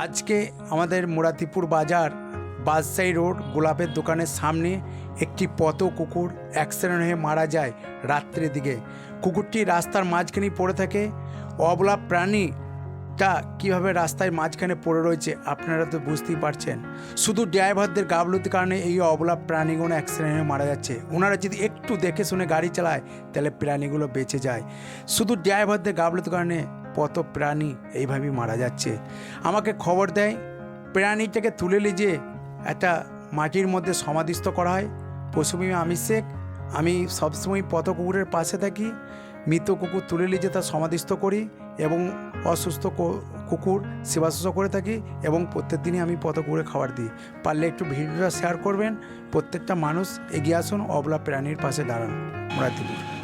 আজকে আমাদের মুরাতিপুর বাজার বাদশাহী রোড গোলাপের দোকানের সামনে একটি পথ কুকুর অ্যাক্সিডেন্ট হয়ে মারা যায় রাত্রের দিকে। কুকুরটি রাস্তার মাঝখানে পড়ে থাকে। অবলা প্রাণীটা কীভাবে রাস্তায় মাঝখানে পড়ে রয়েছে আপনারা তো বুঝতেই পারছেন। শুধু ড্রাইভারদের গাফলতির কারণে এই অবলা প্রাণীগুলো অ্যাক্সিডেন্ট হয়ে মারা যাচ্ছে। ওনারা যদি একটু দেখে শুনে গাড়ি চালায় তাহলে প্রাণীগুলো বেঁচে যায়। শুধু ড্রাইভারদের গাফলতির কারণে কত প্রাণী এইভাবেই মারা যাচ্ছে। আমাকে খবর দেয় প্রাণীটাকে তুলে নিয়ে একটা মাটির মধ্যে সমাধিস্থ করা হয়। পশুপ্রেমী আমি শেখ, আমি সবসময় পথ কুকুরের পাশে থাকি। মৃত কুকুর তুলে নিয়ে তার সমাধিস্থ করি এবং অসুস্থ কুকুর সেবা শুশ্রূষা করে থাকি এবং প্রত্যেক দিনই আমি পথ কুকুরে খাবার দিই। পারলে একটু ভিডিওটা শেয়ার করবেন। প্রত্যেকটা মানুষ এগিয়ে আসুন, অবলা প্রাণীর পাশে দাঁড়ান। মুরাতিপুর।